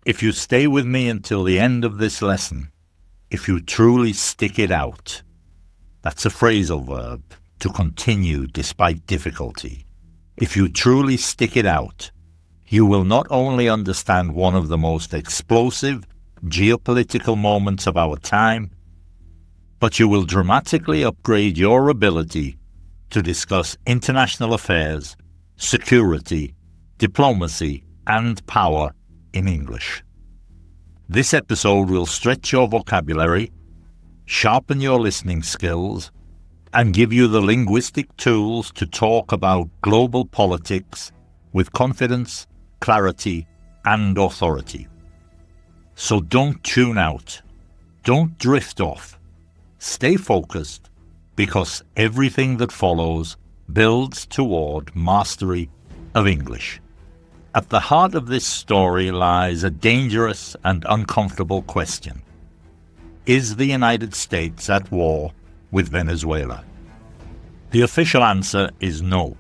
If you stay with me until the end of this lesson, if you truly stick it out, that's a phrasal verb, to continue despite difficulty. If you truly stick it out, you will not only understand one of the most explosive geopolitical moments of our time, but you will dramatically upgrade your ability to discuss international affairs, security, diplomacy, and power in English. This episode will stretch your vocabulary, sharpen your listening skills, and give you the linguistic tools to talk about global politics with confidence, clarity, and authority. So don't tune out. Don't drift off. Stay focused, because everything that follows builds toward mastery of English. At the heart of this story lies a dangerous and uncomfortable question. Is the United States at war with Venezuela? The official answer is no.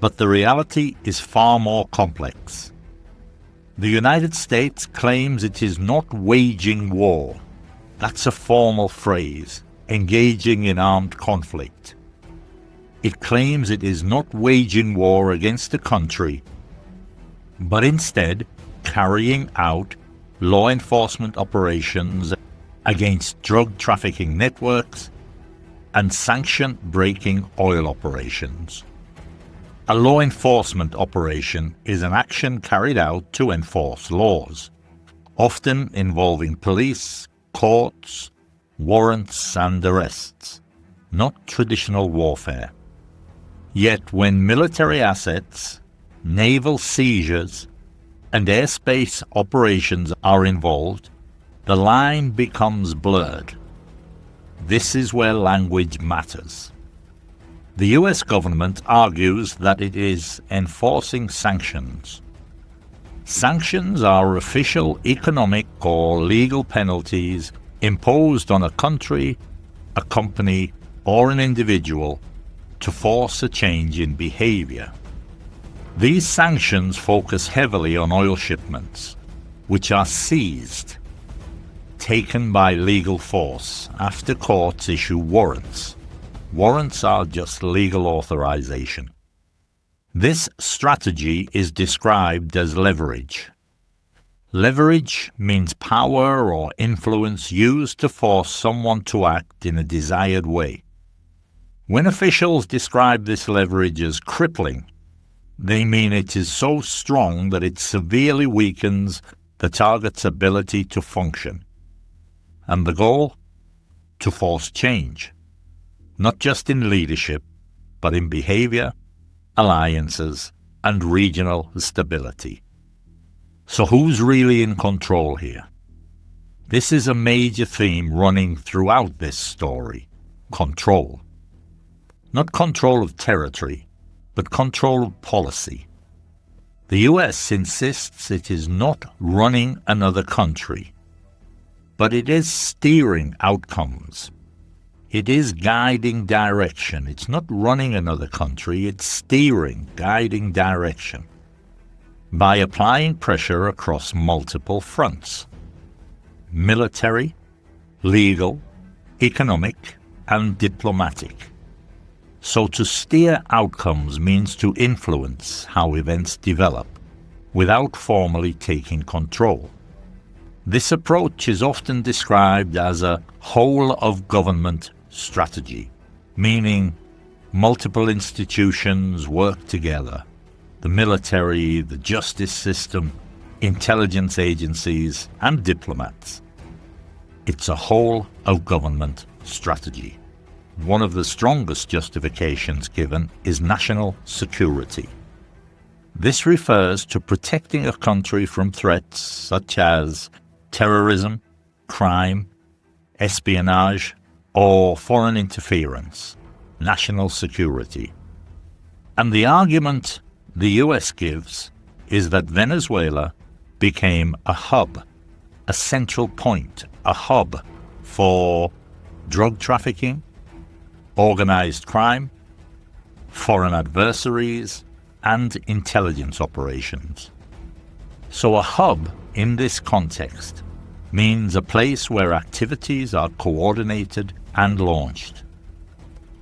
But the reality is far more complex. The United States claims it is not waging war. That's a formal phrase, engaging in armed conflict. It claims it is not waging war against a country, but instead carrying out law enforcement operations against drug trafficking networks and sanction-breaking oil operations. A law enforcement operation is an action carried out to enforce laws, often involving police, courts, warrants, and arrests, not traditional warfare. Yet when military assets, naval seizures, and airspace operations are involved, the line becomes blurred. This is where language matters. The US government argues that it is enforcing sanctions. Sanctions are official economic or legal penalties imposed on a country, a company, or an individual to force a change in behavior. These sanctions focus heavily on oil shipments, which are seized, taken by legal force after courts issue warrants. Warrants are just legal authorization. This strategy is described as leverage. Leverage means power or influence used to force someone to act in a desired way. When officials describe this leverage as crippling, they mean it is so strong that it severely weakens the target's ability to function. And the goal? To force change, not just in leadership, but in behavior, alliances, and regional stability. So who's really in control here? This is a major theme running throughout this story: control. Not control of territory, but control of policy. The US insists it is not running another country, but it is steering outcomes. It is guiding direction. It's not running another country, it's steering, guiding direction by applying pressure across multiple fronts: military, legal, economic, and diplomatic. So to steer outcomes means to influence how events develop without formally taking control. This approach is often described as a whole-of-government strategy, meaning multiple institutions work together: the military, the justice system, intelligence agencies, and diplomats. It's a whole-of-government strategy. One of the strongest justifications given is national security. This refers to protecting a country from threats such as terrorism, crime, espionage, or foreign interference, national security. And the argument the US gives is that Venezuela became a hub, a central point, a hub for drug trafficking, organized crime, foreign adversaries, and intelligence operations. So a hub in this context means a place where activities are coordinated and launched.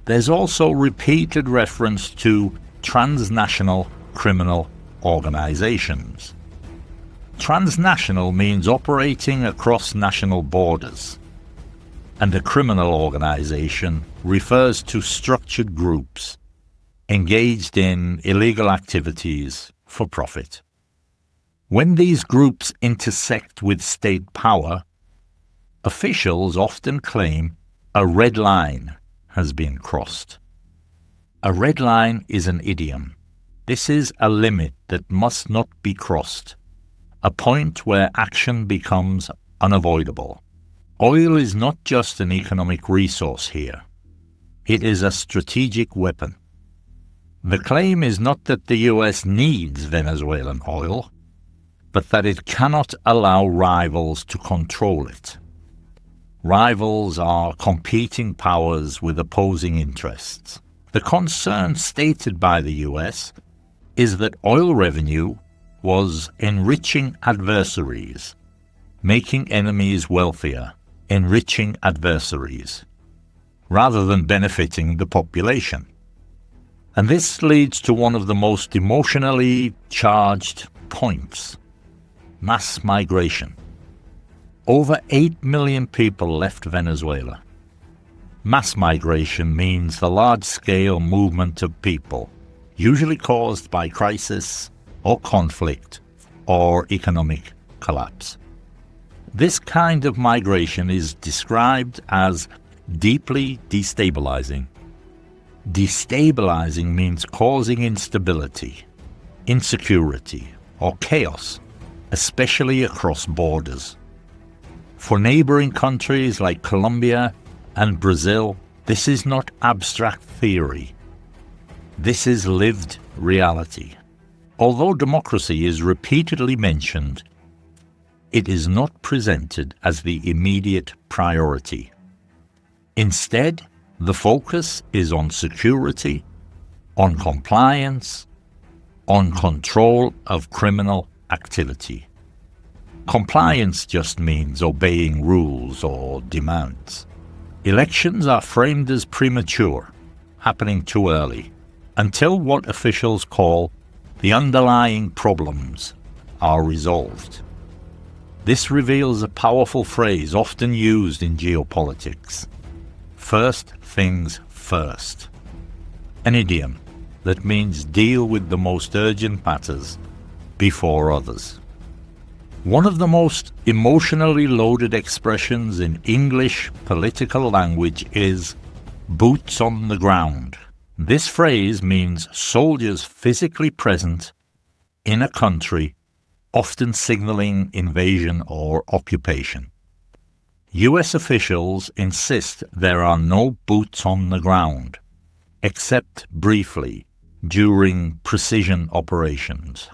There's also repeated reference to transnational criminal organizations. Transnational means operating across national borders, and a criminal organization refers to structured groups engaged in illegal activities for profit. When these groups intersect with state power, officials often claim a red line has been crossed. A red line is an idiom. This is a limit that must not be crossed, a point where action becomes unavoidable. Oil is not just an economic resource here. It is a strategic weapon. The claim is not that the US needs Venezuelan oil, but that it cannot allow rivals to control it. Rivals are competing powers with opposing interests. The concern stated by the US is that oil revenue was enriching adversaries, making enemies wealthier, enriching adversaries, rather than benefiting the population. And this leads to one of the most emotionally charged points: mass migration. Over 8 million people left Venezuela. Mass migration means the large-scale movement of people, usually caused by crisis or conflict or economic collapse. This kind of migration is described as deeply destabilizing. Destabilizing means causing instability, insecurity, or chaos, especially across borders. For neighboring countries like Colombia and Brazil, this is not abstract theory. This is lived reality. Although democracy is repeatedly mentioned, it is not presented as the immediate priority. Instead, the focus is on security, on compliance, on control of criminal activity. Compliance just means obeying rules or demands. Elections are framed as premature, happening too early, until what officials call the underlying problems are resolved. This reveals a powerful phrase often used in geopolitics: first things first. An idiom that means deal with the most urgent matters before others. One of the most emotionally loaded expressions in English political language is boots on the ground. This phrase means soldiers physically present in a country, often signaling invasion or occupation. US officials insist there are no boots on the ground, except briefly during precision operations.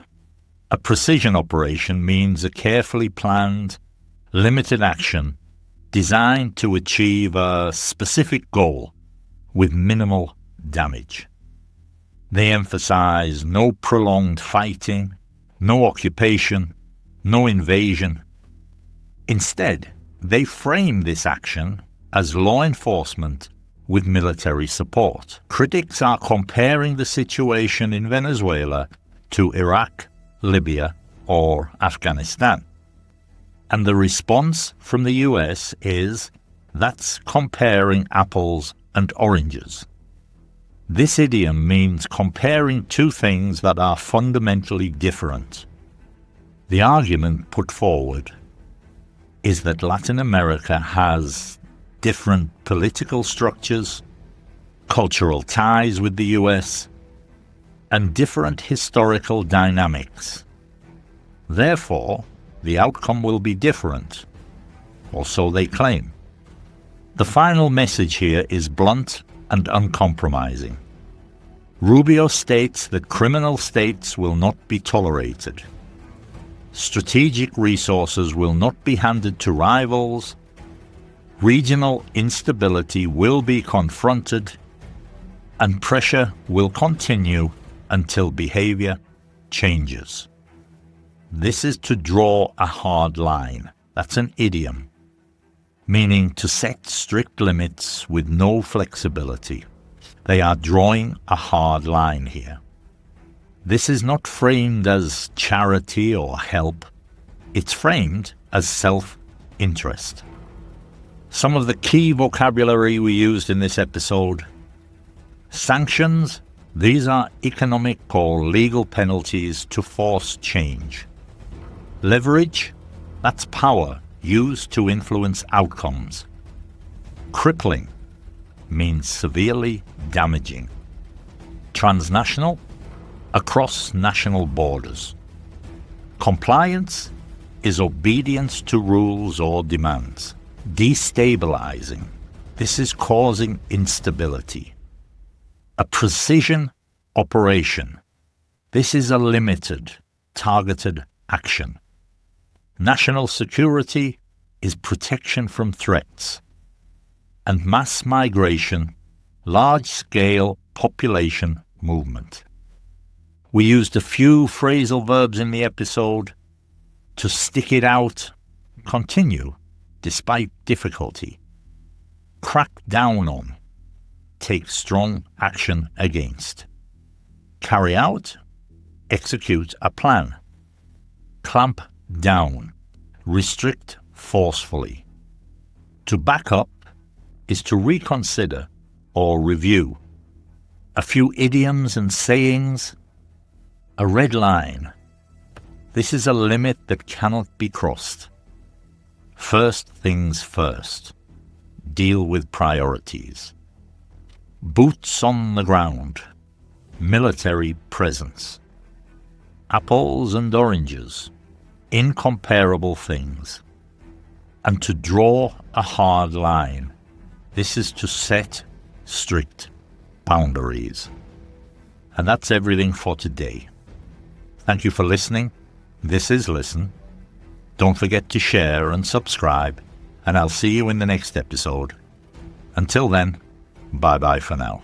A precision operation means a carefully planned, limited action designed to achieve a specific goal with minimal damage. They emphasize no prolonged fighting, no occupation, no invasion. Instead, they frame this action as law enforcement with military support. Critics are comparing the situation in Venezuela to Iraq, Libya, or Afghanistan. And the response from the US is, that's comparing apples and oranges. This idiom means comparing two things that are fundamentally different. The argument put forward is that Latin America has different political structures, cultural ties with the US, and different historical dynamics. Therefore, the outcome will be different, or so they claim. The final message here is blunt and uncompromising. Rubio states that criminal states will not be tolerated. Strategic resources will not be handed to rivals. Regional instability will be confronted, and pressure will continue until behavior changes. This is to draw a hard line. That's an idiom, meaning to set strict limits with no flexibility. They are drawing a hard line here. This is not framed as charity or help. It's framed as self-interest. Some of the key vocabulary we used in this episode: sanctions. These are economic or legal penalties to force change. Leverage, that's power used to influence outcomes. Crippling means severely damaging. Transnational, across national borders. Compliance is obedience to rules or demands. Destabilizing, this is causing instability. A precision operation, this is a limited, targeted action. National security is protection from threats. And mass migration, large-scale population movement. We used a few phrasal verbs in the episode: to stick it out, continue despite difficulty, crack down on, take strong action against, carry out, execute a plan, clamp down, restrict forcefully. To back up is to reconsider or review. A few idioms and sayings. A red line. This is a limit that cannot be crossed. First things first. Deal with priorities. Boots on the ground. Military presence. Apples and oranges. Incomparable things. And to draw a hard line. This is to set strict boundaries. And that's everything for today. Thank you for listening. This is Listen. Don't forget to share and subscribe, and I'll see you in the next episode. Until then, bye-bye for now.